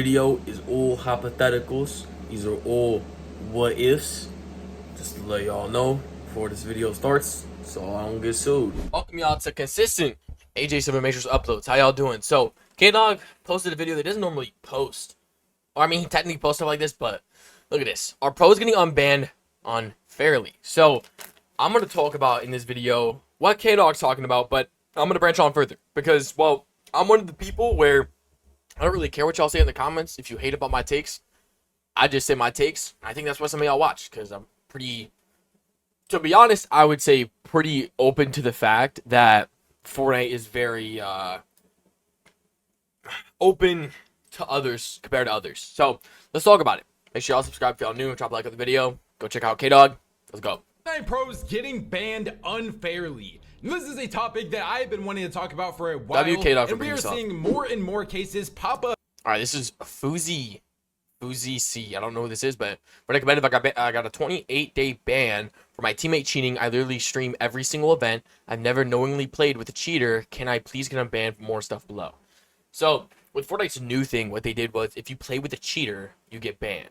Video is all hypotheticals. These are all what ifs. Just to let y'all know before this video starts, so I don't get sued. Welcome y'all to consistent AJ7 Matrix uploads. How y'all doing? So K-Dog posted a video that doesn't normally post. Or I mean, he technically posts stuff like this, but look at this. Our pro is getting unbanned unfairly. So I'm gonna talk about in this video what K-Dog's talking about, but I'm gonna branch on further because, well, I'm one of the people where I don't really care what y'all say in the comments. If you hate about my takes, I just say my takes. I think that's why some of y'all watch, because I'm pretty, to be honest, I would say pretty open to the fact that Fortnite is very open to others compared to others. So let's talk about it. Make sure y'all subscribe if y'all new. Drop a like on the video. Go check out K-Dog. Let's go. Fortnite pros getting banned unfairly. This is a topic that I've been wanting to talk about for a while, and we are seeing more and more cases pop up. All right, this is Fuzzy C. I don't know who this is, but recommended. I got a 28-day ban for my teammate cheating. I literally stream every single event. I've never knowingly played with a cheater. Can I please get unbanned for more stuff below? So with Fortnite's new thing, what they did was if you play with a cheater, you get banned.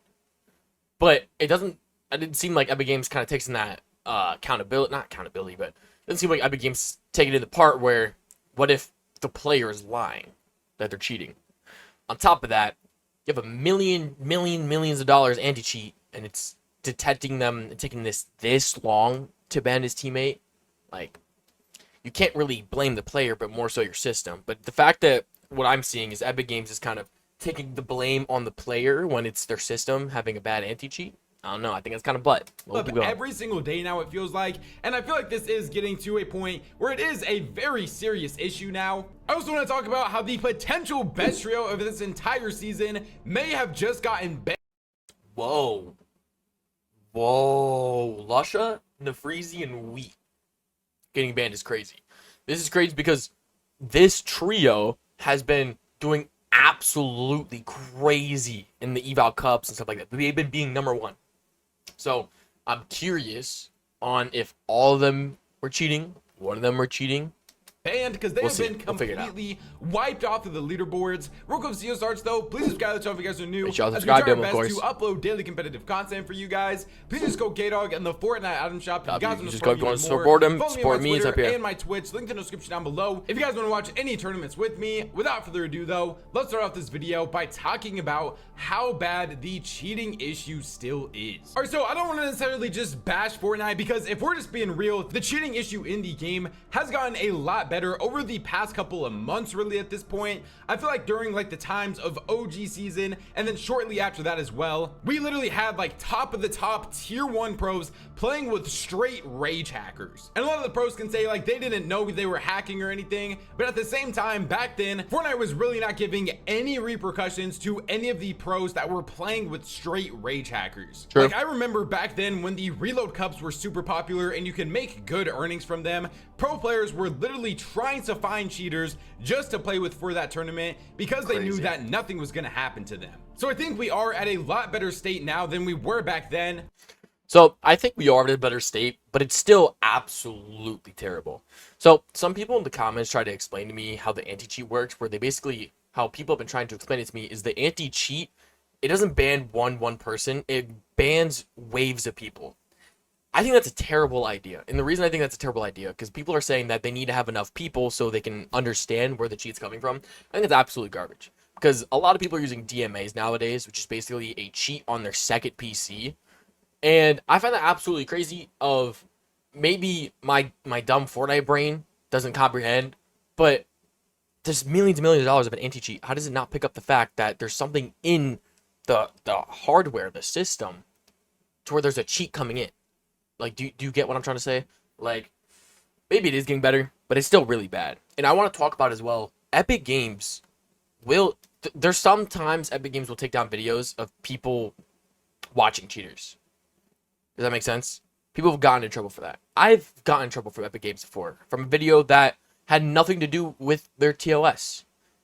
But it didn't seem like Epic Games kind of takes in that not accountability, but it doesn't seem like Epic Games taking in the part where what if the player is lying that they're cheating? On top of that, you have a millions of dollars anti-cheat, and it's detecting them and taking this long to ban his teammate. Like, you can't really blame the player, but more so your system. But the fact that what I'm seeing is Epic Games is kind of taking the blame on the player when it's their system having a bad anti-cheat. I don't know. I think it's kind of butt. Every single day now, it feels like, and I feel like this is getting to a point where it is a very serious issue now. I also want to talk about how the potential best trio of this entire season may have just gotten banned. Whoa, Lusha, Nefreezy, and Wheat getting banned is crazy. This is crazy because this trio has been doing absolutely crazy in the eval cups and stuff like that. They've been being number one. So I'm curious on if all of them were cheating, one of them were cheating. Banned because they have been completely wiped off of the leaderboards. Real quick video starts though. Please subscribe to the channel if you guys are new. Make sure y'all As we try subscribe our to them, best to upload daily competitive content for you guys. Please just go K-Dog and the Fortnite item shop. If you guys want to just go support them. Support me, it's up here. And my Twitch, link in the description down below. If you guys want to watch any tournaments with me, without further ado though, let's start off this video by talking about how bad the cheating issue still is. All right, so I don't want to necessarily just bash Fortnite, because if we're just being real, the cheating issue in the game has gotten a lot better over the past couple of months. Really, at this point, I feel like during like the times of OG season and then shortly after that as well, we literally had like top of the top tier 1 pros playing with straight rage hackers. And a lot of the pros can say like they didn't know they were hacking or anything, but at the same time back then Fortnite was really not giving any repercussions to any of the pros that were playing with straight rage hackers. True. Like I remember back then when the reload cups were super popular and you can make good earnings from them, pro players were literally trying to find cheaters just to play with for that tournament because they knew that nothing was going to happen to them. So I think we are at a lot better state now than we were back then. So I think we are in a better state, but it's still absolutely terrible. So some people in the comments try to explain to me how the anti-cheat works, where they basically, how people have been trying to explain it to me is the anti-cheat, it doesn't ban one person, it bans waves of people. I think that's a terrible idea. And the reason I think that's a terrible idea, because people are saying that they need to have enough people so they can understand where the cheat's coming from. I think it's absolute garbage. Because a lot of people are using DMAs nowadays, which is basically a cheat on their second PC. And I find that absolutely crazy. Of maybe my dumb Fortnite brain doesn't comprehend, but there's millions and millions of dollars of an anti-cheat. How does it not pick up the fact that there's something in the hardware, the system, to where there's a cheat coming in? Like, do you get what I'm trying to say? Like, maybe it is getting better, but it's still really bad. And I want to talk about as well, Epic Games will... there's sometimes Epic Games will take down videos of people watching cheaters. Does that make sense? People have gotten in trouble for that. I've gotten in trouble from Epic Games before, from a video that had nothing to do with their TOS.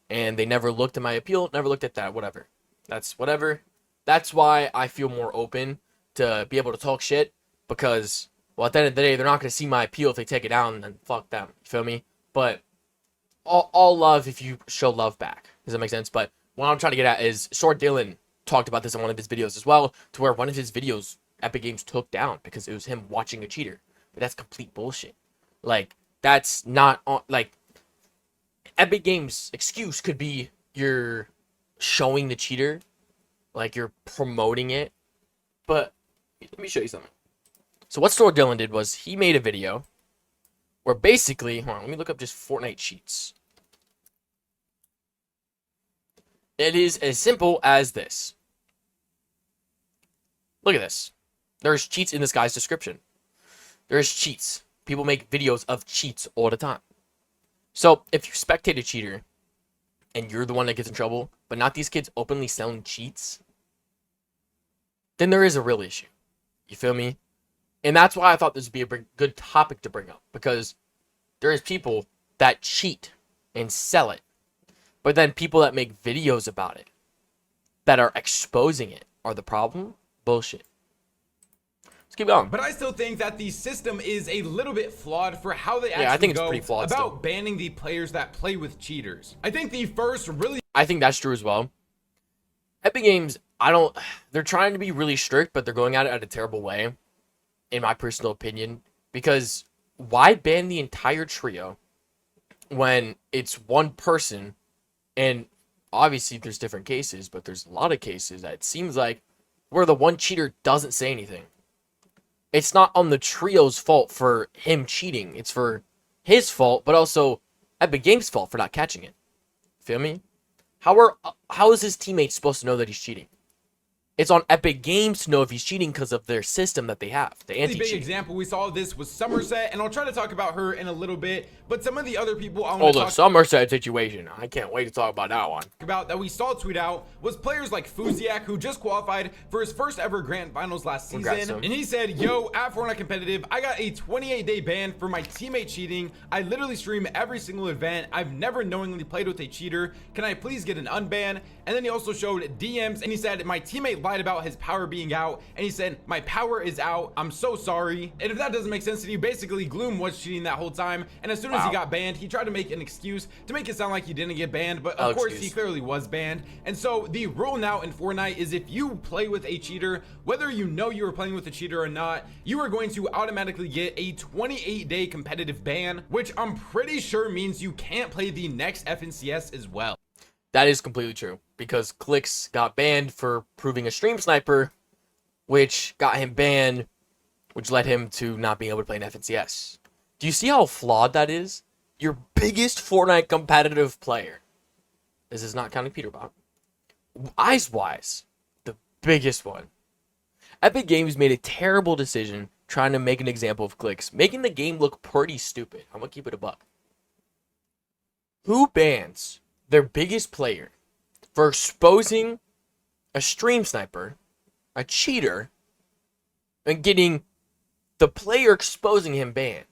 And they never looked at my appeal, never looked at that, whatever. That's whatever. That's why I feel more open to be able to talk shit. Because, well, at the end of the day, they're not going to see my appeal if they take it down, then fuck them. You feel me? But all love if you show love back. Does that make sense? But what I'm trying to get at is Short Dylan talked about this in one of his videos as well, to where one of his videos Epic Games took down because it was him watching a cheater. But that's complete bullshit. Like, that's not on, like, Epic Games' excuse could be you're showing the cheater, like you're promoting it. But let me show you something. So what Short Dylan did was he made a video where basically, hold on, let me look up just Fortnite cheats. It is as simple as this. Look at this. There's cheats in this guy's description. There's cheats. People make videos of cheats all the time. So if you spectate a cheater and you're the one that gets in trouble, but not these kids openly selling cheats, then there is a real issue. You feel me? And that's why I thought this would be a good topic to bring up, because there is people that cheat and sell it, but then people that make videos about it that are exposing it are the problem. Bullshit. Let's keep going. But I still think that the system is a little bit flawed for how they actually I think it's go pretty flawed about still. banning the players that play with cheaters. I think the first really I think that's true as well. Epic Games, they're trying to be really strict, but they're going at it a terrible way, in my personal opinion. Because why ban the entire trio when it's one person? And obviously there's different cases, but there's a lot of cases that it seems like where the one cheater doesn't say anything. It's not on the trio's fault for him cheating. It's for his fault, but also Epic Games' fault for not catching it. Feel me? How is his teammates supposed to know that he's cheating? It's on Epic Games to know if he's cheating because of their system that they have, the anti-cheat. big example we saw of this was Somerset, and I'll try to talk about her in a little bit, but some of the other people I want to The talk Somerset situation. I can't wait to talk about that one. about that we saw tweet out was players like Fuziak, who just qualified for his first ever grand finals last season, and he said, yo, at Fortnite competitive, I got a 28-day ban for my teammate cheating. I literally stream every single event. I've never knowingly played with a cheater. Can I please get an unban? And then he also showed DMs, and he said, my teammate lied about his power being out, and he said, my power is out, I'm so sorry. And if that doesn't make sense to you, basically Gloom was cheating that whole time, and as soon as he got banned, he tried to make an excuse to make it sound like he didn't get banned, but of course he clearly was banned. And so the rule now in Fortnite is if you play with a cheater, whether you know you were playing with a cheater or not, you are going to automatically get a 28-day competitive ban, which I'm pretty sure means you can't play the next FNCS as well. That is completely true, because Clicks got banned for proving a stream sniper, which got him banned, which led him to not being able to play an FNCS. Do you see how flawed that is? Your biggest Fortnite competitive player, this is not counting Peterbot, eyes-wise, the biggest one. Epic Games made a terrible decision trying to make an example of Clicks, making the game look pretty stupid. I'm gonna keep it a buck. Who bans their biggest player for exposing a stream sniper, a cheater, and getting the player exposing him banned?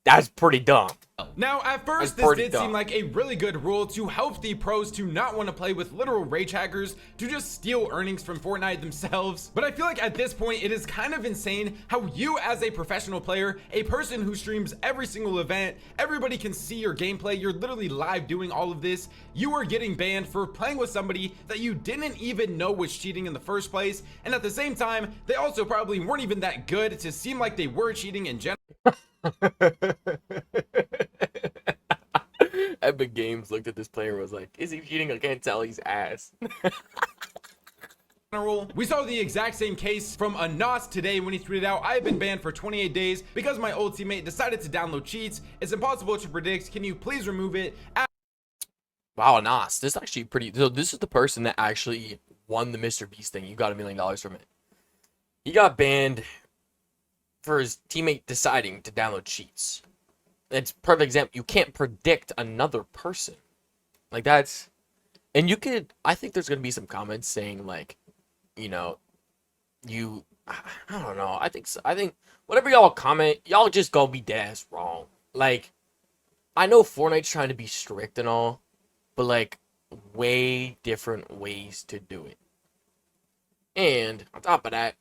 That's pretty dumb. Now, at first, this did seem like a really good rule to help the pros to not want to play with literal rage hackers to just steal earnings from Fortnite themselves. But I feel like at this point, it is kind of insane how you, as a professional player, a person who streams every single event, everybody can see your gameplay, you're literally live doing all of this, you are getting banned for playing with somebody that you didn't even know was cheating in the first place. And at the same time, they also probably weren't even that good to seem like they were cheating in general. Epic Games looked at this player and was like, is he cheating? I can't tell, he's ass. We saw the exact same case from Anas today when he tweeted out, I have been banned for 28 days because my old teammate decided to download cheats. It's impossible to predict. Can you please remove it? Wow, Anas, this is actually pretty. So this is the person that actually won the Mr. Beast thing. You got $1 million from it. He got banned for his teammate deciding to download cheats. It's a perfect example. You can't predict another person. Like, that's... And you could... I think there's going to be some comments saying, like, you know, you... I don't know. I think whatever y'all comment, y'all just gonna be dead ass wrong. Like, I know Fortnite's trying to be strict and all, but, like, way different ways to do it. And, on top of that,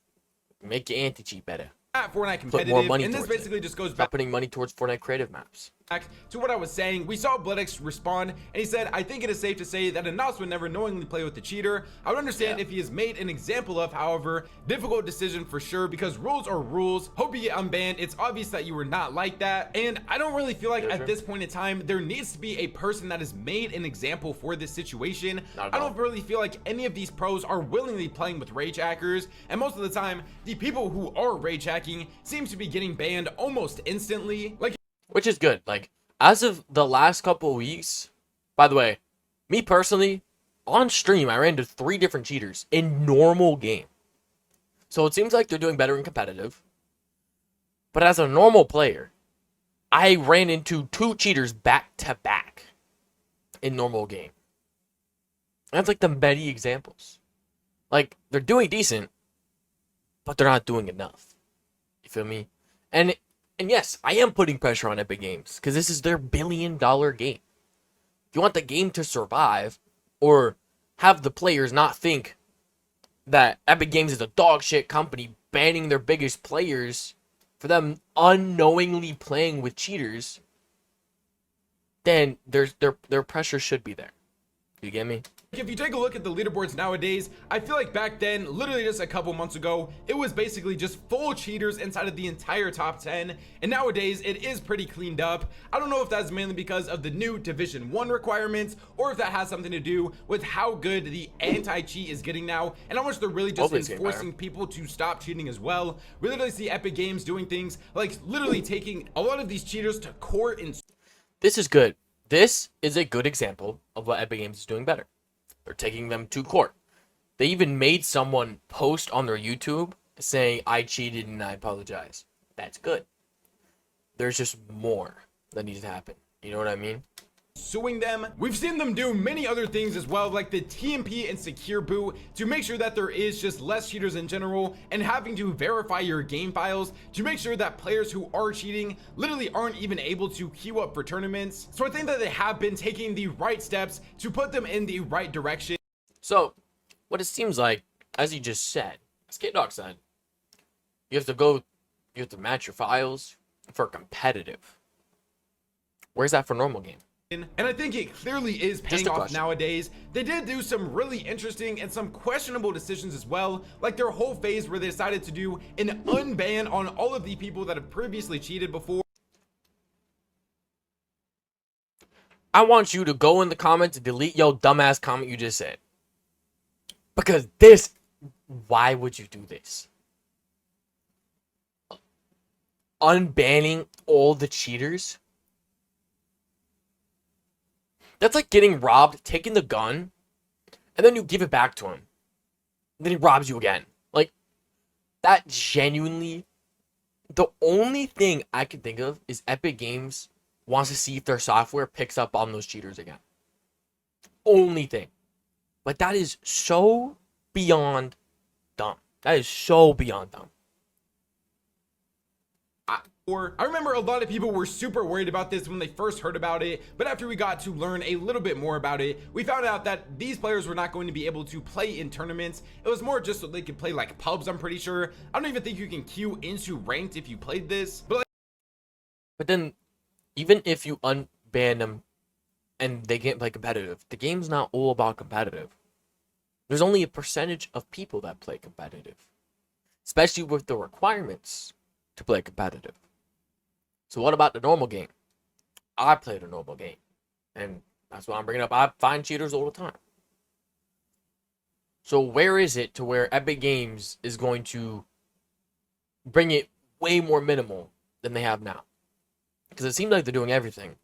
make your anti-cheat better. At Fortnite Put more competitive, money and this towards basically just goes Stop back putting money towards Fortnite creative maps. back to what I was saying, we saw BloodX respond, and he said, I think it is safe to say that a Nos would never knowingly play with the cheater. I would understand if he is made an example of, however, difficult decision for sure, because rules are rules. Hope you get unbanned. It's obvious that you were not like that, and I don't really feel like at this point in time, there needs to be a person that is made an example for this situation. I don't really feel like any of these pros are willingly playing with rage hackers, and most of the time, the people who are rage hacking seems to be getting banned almost instantly. Like, which is good. Like, as of the last couple of weeks, by the way, me personally, on stream, I ran into 3 different cheaters in normal game. So it seems like they're doing better in competitive. But as a normal player, I ran into 2 cheaters back to back in normal game. That's like the many examples. Like, they're doing decent, but they're not doing enough. You feel me? And yes, I am putting pressure on Epic Games because this is their billion-dollar game. If you want the game to survive or have the players not think that Epic Games is a dog shit company banning their biggest players for them unknowingly playing with cheaters, then their pressure should be there. You get me? If you take a look at the leaderboards nowadays, I feel like back then, literally just a couple months ago, it was basically just full cheaters inside of the entire top 10, and nowadays it is pretty cleaned up. I don't know if that's mainly because of the new Division 1 requirements, or if that has something to do with how good the anti-cheat is getting now, and how much they're really just enforcing people to stop cheating as well. We literally see Epic Games doing things like literally taking a lot of these cheaters to court. And this is good. This is a good example of what Epic Games is doing better. They're taking them to court. They even made someone post on their YouTube saying, I cheated and I apologize. That's good. There's just more that needs to happen. You know what I mean? Suing them. We've seen them do many other things as well, like the TMP and secure boot, to make sure that there is just less cheaters in general, and having to verify your game files to make sure that players who are cheating literally aren't even able to queue up for tournaments. So I think that they have been taking the right steps to put them in the right direction. So what it seems like, as you just said, as K-Dog said, you have to match your files for competitive. Where's that for normal game? And I think it clearly is paying off nowadays. They did do some really interesting and some questionable decisions as well, like their whole phase where they decided to do an unban on all of the people that have previously cheated before. I want you to go in the comments and delete your dumbass comment you just said. Because this, why would you do this? Unbanning all the cheaters? That's like getting robbed, taking the gun, and then you give it back to him. And then he robs you again. Like, that genuinely, the only thing I can think of is Epic Games wants to see if their software picks up on those cheaters again. Only thing. But that is so beyond dumb. That is so beyond dumb. I remember a lot of people were super worried about this when they first heard about it, but after we got to learn a little bit more about it, we found out that these players were not going to be able to play in tournaments. It was more just so they could play like pubs, I'm pretty sure. I don't even think you can queue into ranked if you played this. But then, even if you unban them and they can't play competitive, the game's not all about competitive. There's only a percentage of people that play competitive, especially with the requirements to play competitive. So what about the normal game? I play the normal game, and that's what I'm bringing up. I find cheaters all the time. So where is it to where Epic Games is going to bring it way more minimal than they have now? Because it seems like they're doing everything,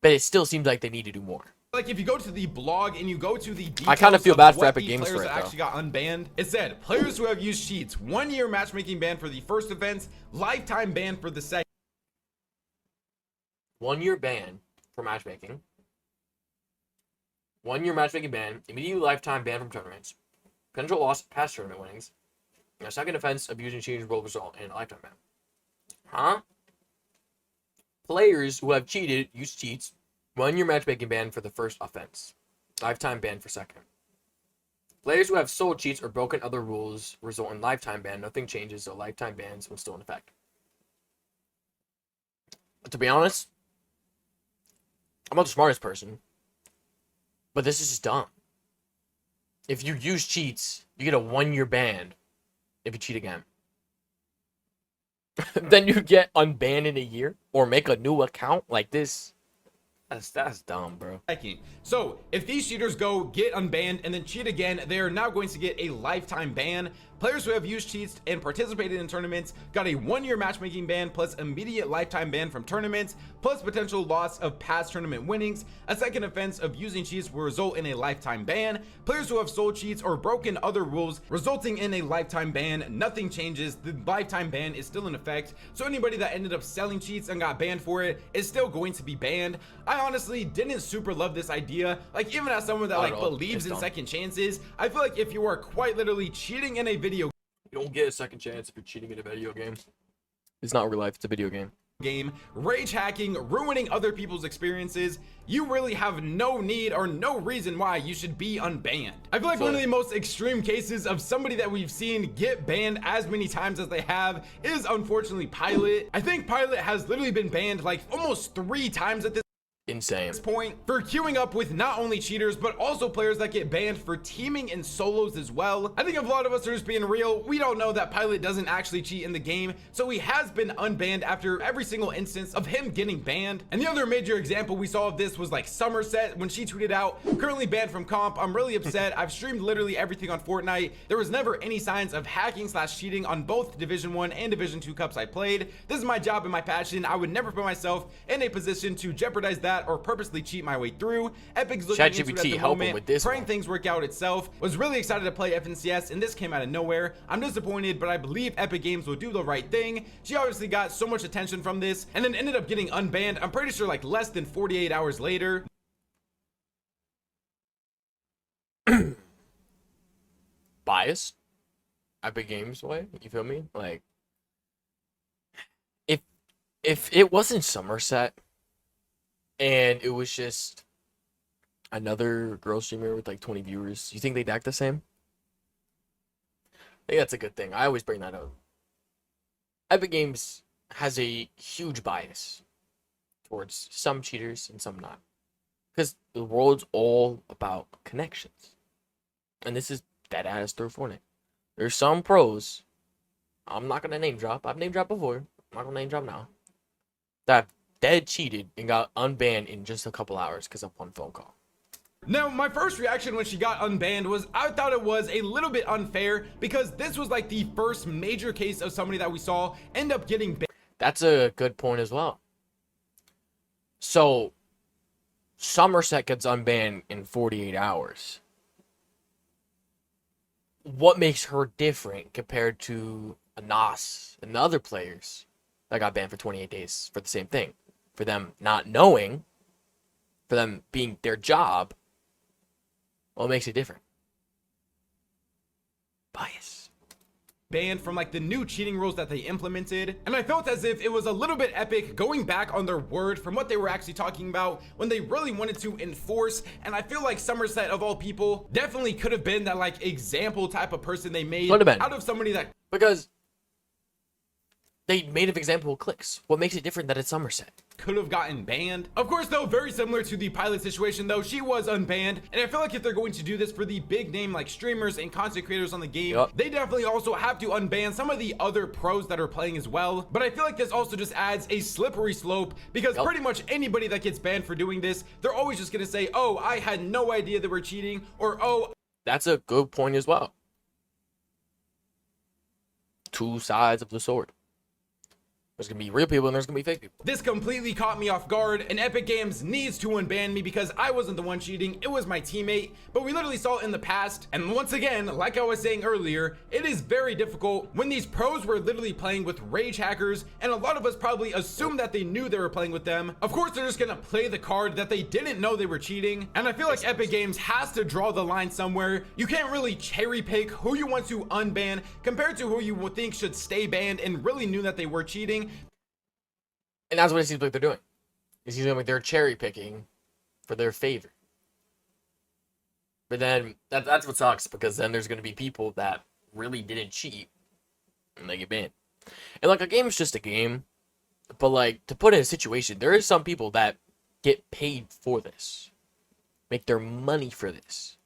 but it still seems like they need to do more. Like if you go to the blog and you go to the details, I kind of feel bad for Epic Games for it, actually got unbanned. It said players who have used cheats, 1 year matchmaking ban for the first offense, lifetime ban for the second. 1 year ban for matchmaking. 1 year matchmaking ban, immediately lifetime ban from tournaments, potential loss past tournament winnings, and a second offense, abusing cheating will result in a lifetime ban. Huh? Players who have cheated, use cheats, 1 year matchmaking ban for the first offense, lifetime ban for second. Players who have sold cheats or broken other rules result in lifetime ban. Nothing changes, so lifetime bans will still in effect. But to be honest, I'm not the smartest person, but this is just dumb. If you use cheats, you get a 1-year ban if you cheat again. Then you get unbanned in a year or make a new account like this. That's dumb, bro. So if these cheaters go get unbanned and then cheat again, they are now going to get a lifetime ban. Players who have used cheats and participated in tournaments got a 1-year matchmaking ban plus immediate lifetime ban from tournaments, plus potential loss of past tournament winnings. A second offense of using cheats will result in a lifetime ban. Players who have sold cheats or broken other rules resulting in a lifetime ban, nothing changes. The lifetime ban is still in effect. So anybody that ended up selling cheats and got banned for it is still going to be banned. I honestly didn't super love this idea. Like, even as someone that like believes in second chances, I feel like if you are quite literally cheating in a video you don't get a second chance if you're cheating in a video game. It's not real life, it's a video game, rage hacking, ruining other people's experiences, you really have no need or no reason why you should be unbanned. I feel like one of the most extreme cases of somebody that we've seen get banned as many times as they have is unfortunately Pilot. I think Pilot has literally been banned like almost 3 times at this insane point for queuing up with not only cheaters but also players that get banned for teaming in solos as well. I think a lot of us are just being real. We don't know that Pilot doesn't actually cheat in the game, so he has been unbanned after every single instance of him getting banned. And the other major example we saw of this was like Somerset when she tweeted out, currently banned from comp. I'm really upset. I've streamed literally everything on Fortnite. There was never any signs of hacking / cheating on both Division 1 and Division 2 cups I played. This is my job and my passion. I would never put myself in a position to jeopardize that or purposely cheat my way through. Epic's looking into it at the moment, with this praying things work out itself. Was really excited to play FNCS and this came out of nowhere. I'm disappointed, but I believe Epic Games will do the right thing. She obviously got so much attention from this and then ended up getting unbanned. I'm pretty sure like less than 48 hours later. Biased Epic Games way, you feel me? Like, if it wasn't Somerset and it was just another girl streamer with like 20 viewers, you think they'd act the same? I think that's a good thing. I always bring that up. Epic Games has a huge bias towards some cheaters and some not. Because the world's all about connections. And this is dead ass through Fortnite. There's some pros, I'm not going to name drop. I've name dropped before. I'm not going to name drop now. That dead cheated and got unbanned in just a couple hours because of one phone call. Now, my first reaction when she got unbanned was I thought it was a little bit unfair because this was like the first major case of somebody that we saw end up getting banned. That's a good point as well. So, Somerset gets unbanned in 48 hours. What makes her different compared to a Nas and the other players that got banned for 28 days for the same thing? For them not knowing, for them being their job, what makes it different? Bias. Banned from like the new cheating rules that they implemented, and I felt as if it was a little bit Epic going back on their word from what they were actually talking about when they really wanted to enforce. And I feel like Somerset of all people definitely could have been that like example type of person they made out of somebody that, because they made an example of clicks. What makes it different that it's Somerset? Could have gotten banned. Of course, though, very similar to the Pilot situation, though, she was unbanned. And I feel like if they're going to do this for the big name like streamers and content creators on the game, they definitely also have to unban some of the other pros that are playing as well. But I feel like this also just adds a slippery slope because pretty much anybody that gets banned for doing this, they're always just gonna say, oh, I had no idea they were cheating, or oh. That's a good point as well. Two sides of the sword. There's going to be real people and there's going to be fake people. This completely caught me off guard, and Epic Games needs to unban me because I wasn't the one cheating, it was my teammate. But we literally saw it in the past, and once again, like I was saying earlier, it is very difficult when these pros were literally playing with rage hackers, and a lot of us probably assumed that they knew they were playing with them. Of course, they're just going to play the card that they didn't know they were cheating, and I feel like Epic Games has to draw the line somewhere. You can't really cherry pick who you want to unban compared to who you would think should stay banned and really knew that they were cheating. And that's what it seems like they're doing. It seems like they're cherry picking for their favor. But then that's what sucks, because then there's going to be people that really didn't cheat and they get banned. And like, a game is just a game, but like, to put in a situation, there is some people that get paid for this, make their money for this.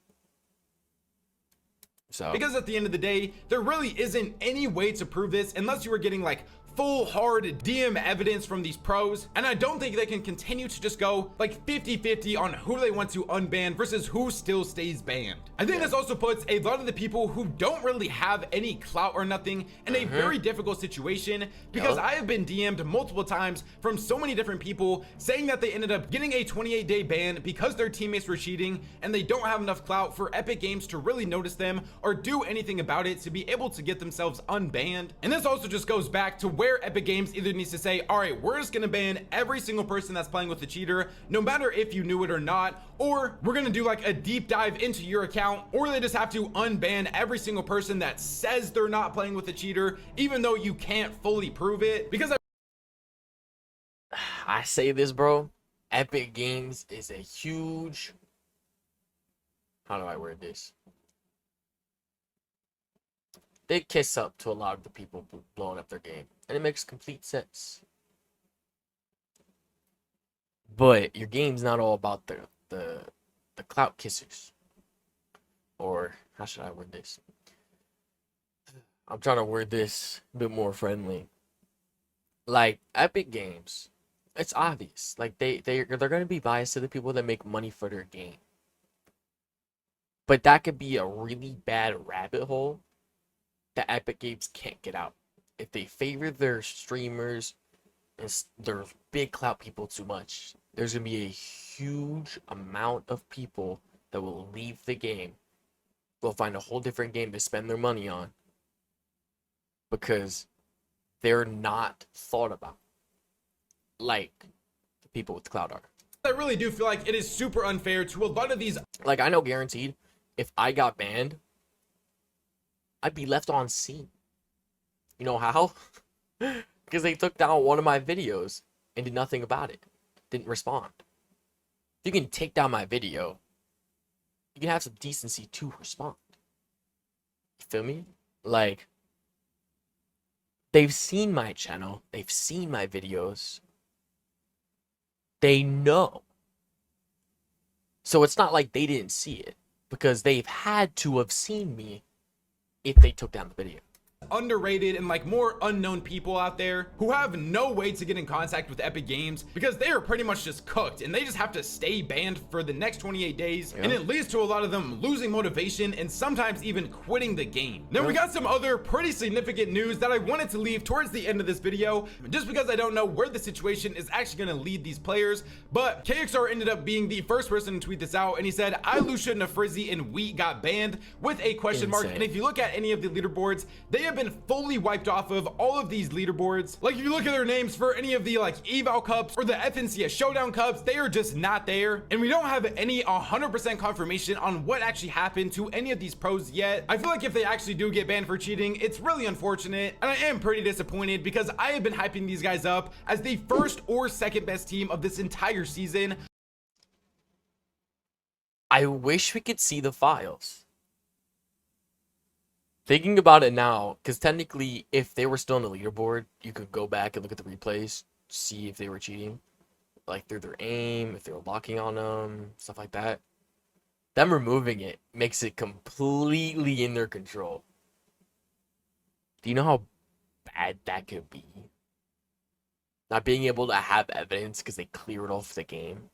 So because at the end of the day, there really isn't any way to prove this unless you were getting like full hard DM evidence from these pros, and I don't think they can continue to just go like 50-50 on who they want to unban versus who still stays banned. I think this also puts a lot of the people who don't really have any clout or nothing in a very difficult situation, because I have been DM'd multiple times from so many different people saying that they ended up getting a 28-day ban because their teammates were cheating and they don't have enough clout for Epic Games to really notice them or do anything about it to be able to get themselves unbanned. And this also just goes back to where Epic Games either needs to say, all right, we're just gonna ban every single person that's playing with the cheater, no matter if you knew it or not, or we're gonna do like a deep dive into your account, or they just have to unban every single person that says they're not playing with the cheater, even though you can't fully prove it. Because I say this, bro, Epic Games is a huge, how do I word this? They kiss up to a lot of the people blowing up their game, and it makes complete sense. But your game's not all about the clout kissers. Or how should I word this? I'm trying to word this a bit more friendly. Like Epic Games, it's obvious. Like they're gonna be biased to the people that make money for their game. But that could be a really bad rabbit hole that Epic Games can't get out. If they favor their streamers and their big clout people too much, there's going to be a huge amount of people that will leave the game. They'll find a whole different game to spend their money on because they're not thought about like the people with clout are. I really do feel like it is super unfair to a lot of these. Like, I know guaranteed if I got banned, I'd be left on scene. You know how? Because they took down one of my videos and did nothing about it. Didn't respond. If you can take down my video, you can have some decency to respond. You feel me? Like, they've seen my channel. They've seen my videos. They know. So it's not like they didn't see it, because they've had to have seen me if they took down the video. Underrated and like more unknown people out there who have no way to get in contact with Epic Games because they are pretty much just cooked and they just have to stay banned for the next 28 days. And it leads to a lot of them losing motivation and sometimes even quitting the game. Now we got some other pretty significant news that I wanted to leave towards the end of this video just because I don't know where the situation is actually going to lead these players, but KXR ended up being the first person to tweet this out, and he said Ilusha, Nafrizzi, and Wheat got banned with a question mark. And if you look at any of the leaderboards, they have been fully wiped off of all of these leaderboards. Like if you look at their names for any of the like eval cups or the FNCS showdown cups, they are just not there, and we don't have any 100% confirmation on what actually happened to any of these pros yet. I feel like if they actually do get banned for cheating, it's really unfortunate, and I am pretty disappointed because I have been hyping these guys up as the first or second best team of this entire season. I wish we could see the files. Thinking about it now, because technically, if they were still on the leaderboard, you could go back and look at the replays, see if they were cheating, like through their aim, if they were locking on them, stuff like that. Them removing it makes it completely in their control. Do you know how bad that could be? Not being able to have evidence because they cleared off the game.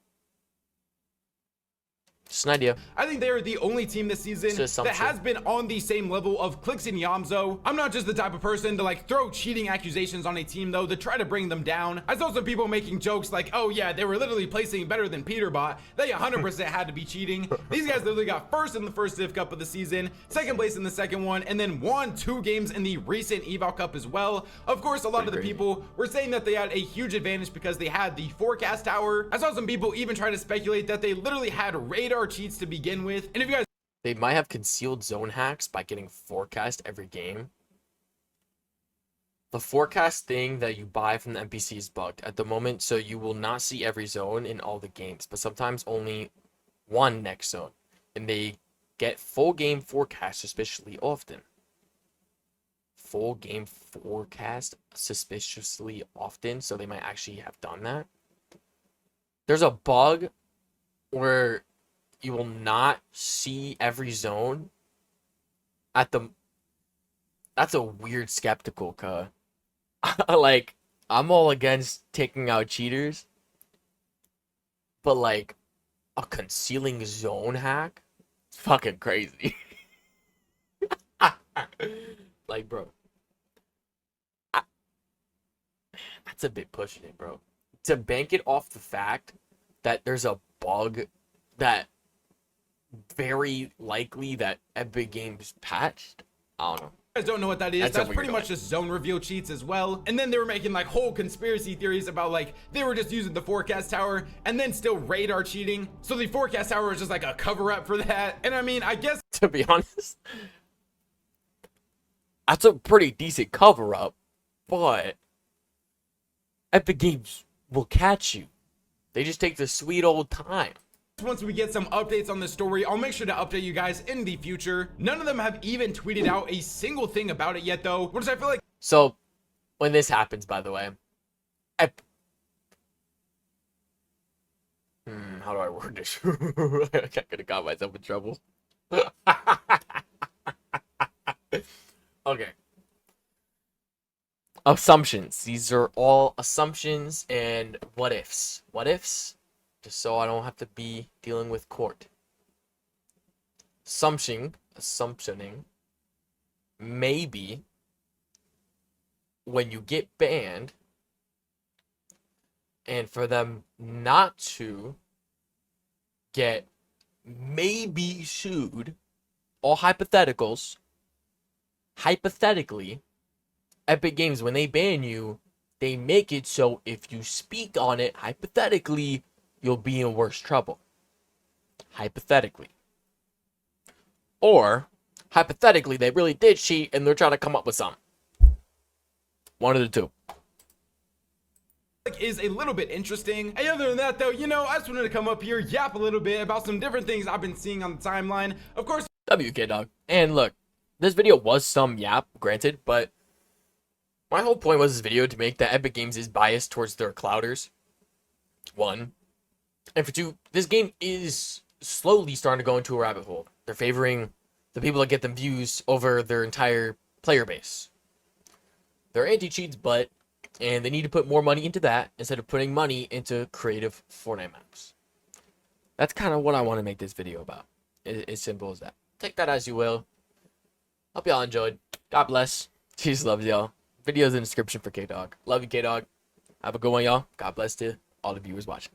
Just an idea. I think they are the only team this season that has been on the same level of Clicks and Yamzo. I'm not just the type of person to like throw cheating accusations on a team though to try to bring them down. I saw some people making jokes like, oh yeah, they were literally placing better than Peterbot. They 100% had to be cheating. These guys literally got first in the first Div Cup of the season, second place in the second one, and then won 2 games in the recent Eval Cup as well. Of course, a lot of the people were saying that they had a huge advantage because they had the forecast tower. I saw some people even try to speculate that they literally had radar cheats to begin with. And if you guys, they might have concealed zone hacks by getting forecast every game. The forecast thing that you buy from the NPC is bugged at the moment, so you will not see every zone in all the games, but sometimes only one next zone, and they get full game forecast suspiciously often. Full game forecast suspiciously often, so they might actually have done that. there's a bug where you will not see every zone at the. That's a weird skeptical, cuh. Like, I'm all against taking out cheaters, but like a concealing zone hack, it's fucking crazy. Like, bro, I, that's a bit pushing it, bro. To bank it off the fact that there's a bug that very likely that Epic Games patched. I don't know. Guys don't know what that is, that's pretty weird much one. just zone reveal cheats as well. And then they were making like whole conspiracy theories about like they were just using the forecast tower and then still radar cheating. So the forecast tower is just like a cover up for that. And I mean, I guess To be honest, that's a pretty decent cover up, but Epic Games will catch you. They just take the sweet old time. once we get some updates on the story, I'll make sure to update you guys in the future. None of them have even tweeted out a single thing about it yet though, which I feel like. So, when this happens, by the way, how do I word this? I could have got myself in trouble. Okay. Assumptions. These are all assumptions and what ifs. What ifs? Just so I don't have to be dealing with court. Assumptioning. Maybe when you get banned and for them not to get maybe sued, all hypotheticals, hypothetically, Epic Games, when they ban you, they make it so if you speak on it, hypothetically, you'll be in worse trouble. Hypothetically. Or, hypothetically, they really did cheat and they're trying to come up with something. One of the two. Is a little bit interesting. And other than that though, you know, I just wanted to come up here, yap a little bit about some different things I've been seeing on the timeline. Of course, WK dog. And look, this video was some yap, granted, but my whole point was this video to make that Epic Games is biased towards their clouders. One. And for two, this game is slowly starting to go into a rabbit hole. They're favoring the people that get them views over their entire player base. They're anti-cheats, and they need to put more money into that instead of putting money into creative Fortnite maps. That's kind of what I want to make this video about. It's simple as that. Take that as you will. Hope y'all enjoyed. God bless. Jesus loves y'all. Videos in the description for K-Dog. Love you, K-Dog. Have a good one, y'all. God bless to all the viewers watching.